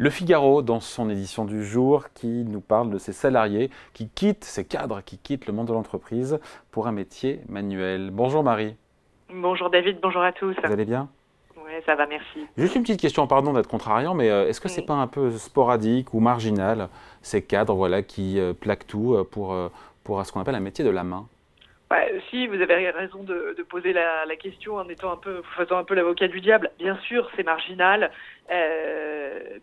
Le Figaro, dans son édition du jour, qui nous parle de ces salariés qui quittent, ces cadres qui quittent le monde de l'entreprise pour un métier manuel. Bonjour Marie. Bonjour David, bonjour à tous. Vous allez bien? Oui, ça va, merci. Juste une petite question, pardon d'être contrariant, mais est-ce que c'est pas un peu sporadique ou marginal, ces cadres qui plaquent tout pour ce qu'on appelle un métier de la main? Si, vous avez raison de poser la question en faisant un peu l'avocat du diable. Bien sûr, c'est marginal.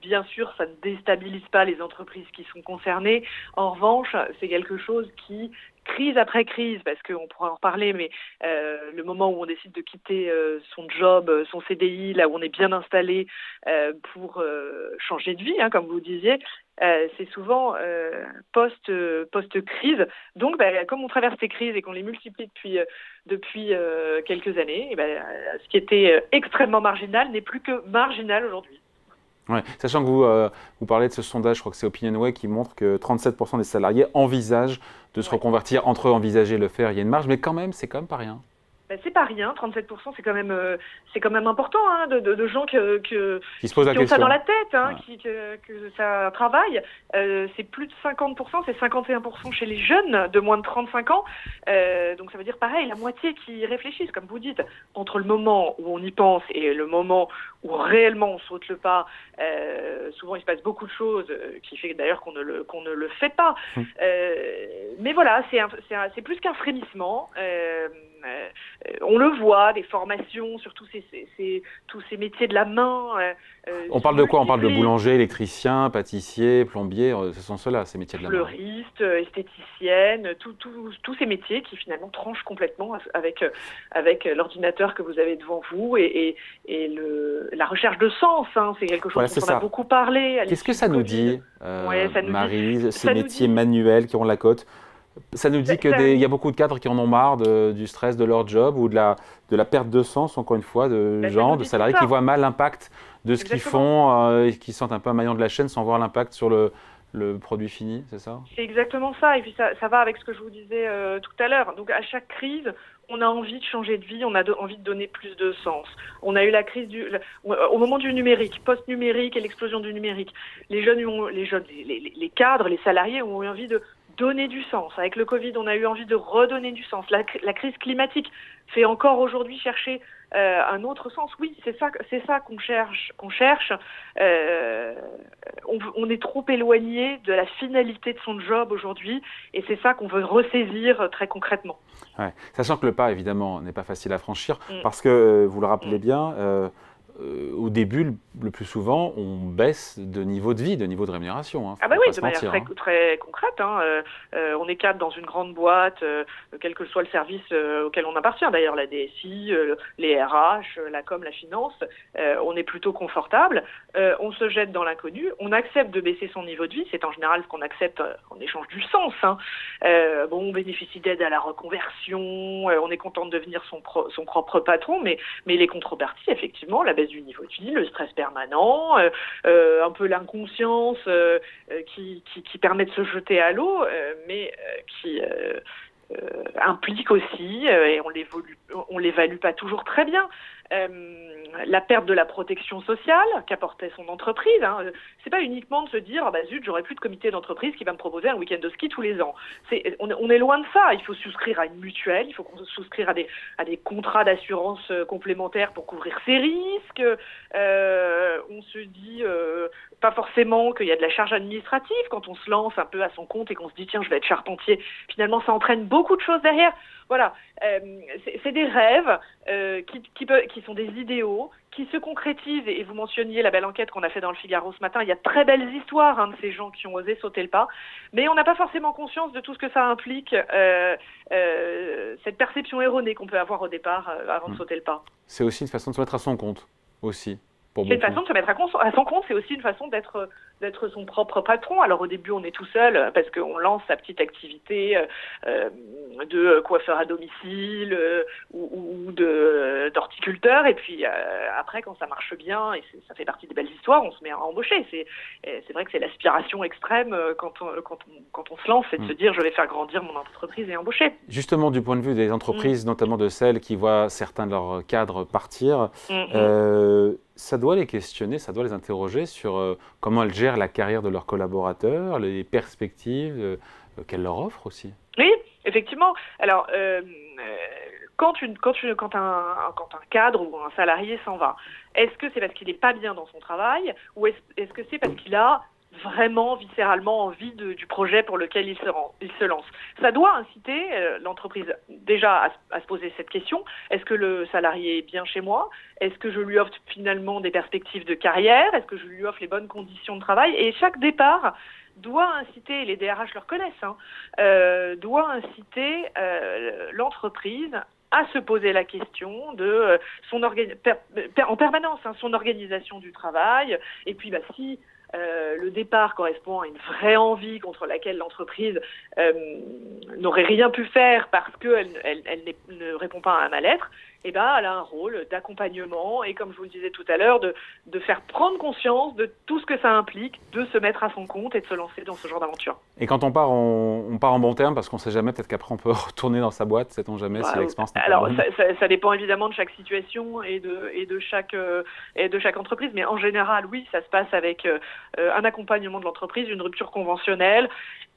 Bien sûr, ça ne déstabilise pas les entreprises qui sont concernées. En revanche, c'est quelque chose qui, crise après crise, parce qu'on pourra en reparler, mais le moment où on décide de quitter son job, son CDI, là où on est bien installé pour changer de vie, comme vous disiez, c'est souvent post-crise. Donc, comme on traverse ces crises et qu'on les multiplie depuis quelques années, ce qui était extrêmement marginal n'est plus que marginal aujourd'hui. Ouais. Sachant que vous parlez de ce sondage, je crois que c'est Opinionway, qui montre que 37% des salariés envisagent de se reconvertir. Entre eux, envisager, le faire, il y a une marge, mais quand même, c'est quand même pas rien. C'est pas rien, 37%, c'est quand même important, de gens qui se posent la qui ont question. ça dans la tête, que ça travaille. C'est plus de 50%, c'est 51% chez les jeunes de moins de 35 ans. Donc ça veut dire pareil, la moitié qui réfléchissent, comme vous dites, entre le moment où on y pense et le moment où réellement on saute le pas. Souvent il se passe beaucoup de choses qui fait d'ailleurs qu'on ne le fait pas. Mais voilà, c'est plus qu'un frémissement. On le voit, des formations sur tous ces métiers de la main. On parle de quoi? On parle de boulanger, électricien, pâtissier, plombier, ce sont ceux-là, ces métiers de la main. Fleuriste, esthéticienne, tous ces métiers qui finalement tranchent complètement avec l'ordinateur que vous avez devant vous et la recherche de sens. C'est quelque chose dont on a beaucoup parlé. Qu'est-ce que ça nous dit, Marie, ces métiers manuels qui ont la cote? Ça nous dit qu'il y a beaucoup de cadres qui en ont marre du stress de leur job ou de la perte de sens, encore une fois, de salariés qui voient mal l'impact de ce qu'ils font et qui sentent un peu un maillon de la chaîne sans voir l'impact sur le produit fini, c'est ça? C'est exactement ça. Et puis ça va avec ce que je vous disais tout à l'heure. Donc à chaque crise, on a envie de changer de vie, on a envie de donner plus de sens. On a eu la crise au moment du numérique, post-numérique et l'explosion du numérique. Les cadres, les salariés ont eu envie de donner du sens. Avec le Covid, on a eu envie de redonner du sens. La crise climatique fait encore aujourd'hui chercher un autre sens. Oui, c'est ça qu'on cherche. On est trop éloigné de la finalité de son job aujourd'hui, et c'est ça qu'on veut ressaisir très concrètement. Ouais. Sachant que le pas, évidemment, n'est pas facile à franchir, parce que, vous le rappelez bien, au début, le plus souvent, on baisse de niveau de vie, de niveau de rémunération. Oui, de manière très concrète. On est cadre dans une grande boîte, quel que soit le service auquel on appartient. D'ailleurs, la DSI, les RH, la com, la finance, on est plutôt confortable. On se jette dans l'inconnu. On accepte de baisser son niveau de vie. C'est en général ce qu'on accepte en échange du sens. On bénéficie d'aide à la reconversion. On est content de devenir son propre patron. Mais les contreparties, effectivement, la baisse du niveau de vie, le stress permanent, un peu l'inconscience qui permet de se jeter à l'eau, mais qui implique aussi, et on l'évalue pas toujours très bien, la perte de la protection sociale qu'apportait son entreprise. C'est pas uniquement de se dire zut, j'aurai plus de comité d'entreprise qui va me proposer un week-end de ski tous les ans. On est loin de ça. Il faut souscrire à une mutuelle, il faut souscrire à des contrats d'assurance complémentaires pour couvrir ses risques. On se dit pas forcément qu'il y a de la charge administrative quand on se lance un peu à son compte et qu'on se dit tiens, je vais être charpentier. Finalement, ça entraîne beaucoup de choses derrière. Voilà, c'est des rêves qui sont des idéaux, qui se concrétisent. Et vous mentionniez la belle enquête qu'on a fait dans le Figaro ce matin. Il y a de très belles histoires de ces gens qui ont osé sauter le pas. Mais on n'a pas forcément conscience de tout ce que ça implique, cette perception erronée qu'on peut avoir au départ avant de sauter le pas. C'est aussi une façon de se mettre à son compte, aussi. C'est une façon de se mettre à son compte, c'est aussi une façon d'être son propre patron. Alors au début on est tout seul parce qu'on lance sa petite activité de coiffeur à domicile ou d'horticulteur, et puis après quand ça marche bien et ça fait partie des belles histoires, on se met à embaucher. C'est vrai que c'est l'aspiration extrême quand on se lance, c'est de se dire je vais faire grandir mon entreprise et embaucher. Justement du point de vue des entreprises, notamment de celles qui voient certains de leurs cadres partir, ça doit les questionner, ça doit les interroger sur comment elles gèrent la carrière de leurs collaborateurs, les perspectives qu'elles leur offrent aussi. Oui, effectivement. Alors, quand un cadre ou un salarié s'en va, est-ce que c'est parce qu'il n'est pas bien dans son travail ou est-ce que c'est parce qu'il a vraiment viscéralement envie du projet pour lequel il se lance? Ça doit inciter l'entreprise déjà à se poser cette question. Est-ce que le salarié est bien chez moi? Est-ce que je lui offre finalement des perspectives de carrière? Est-ce que je lui offre les bonnes conditions de travail? Et chaque départ doit inciter, les DRH le reconnaissent, doit inciter l'entreprise à se poser la question de en permanence son organisation du travail. Et puis si le départ correspond à une vraie envie contre laquelle l'entreprise n'aurait rien pu faire parce qu'elle ne répond pas à un mal-être, elle a un rôle d'accompagnement et, comme je vous le disais tout à l'heure, de faire prendre conscience de tout ce que ça implique de se mettre à son compte et de se lancer dans ce genre d'aventure. Et quand on part en bon terme, parce qu'on ne sait jamais, peut-être qu'après on peut retourner dans sa boîte, sait-on jamais si l'expérience n'est pas bonne. Ça dépend évidemment de chaque situation et de chaque entreprise, mais en général, oui, ça se passe avec un accompagnement de l'entreprise, une rupture conventionnelle,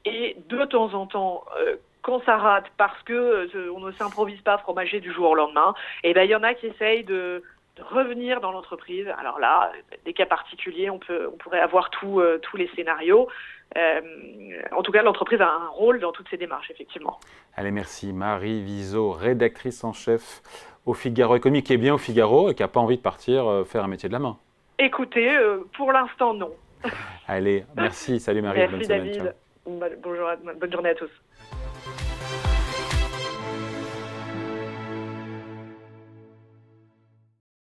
et de temps en temps, quand ça rate parce que on ne s'improvise pas fromager du jour au lendemain, il y en a qui essayent de revenir dans l'entreprise. Alors là, des cas particuliers, on pourrait avoir tous les scénarios. En tout cas, l'entreprise a un rôle dans toutes ces démarches, effectivement. Allez, merci. Marie Viseau, rédactrice en chef au Figaro Économie, qui est bien au Figaro et qui n'a pas envie de partir faire un métier de la main. Écoutez, pour l'instant, non. Allez, merci. Salut Marie. Merci David. Bonne journée à tous.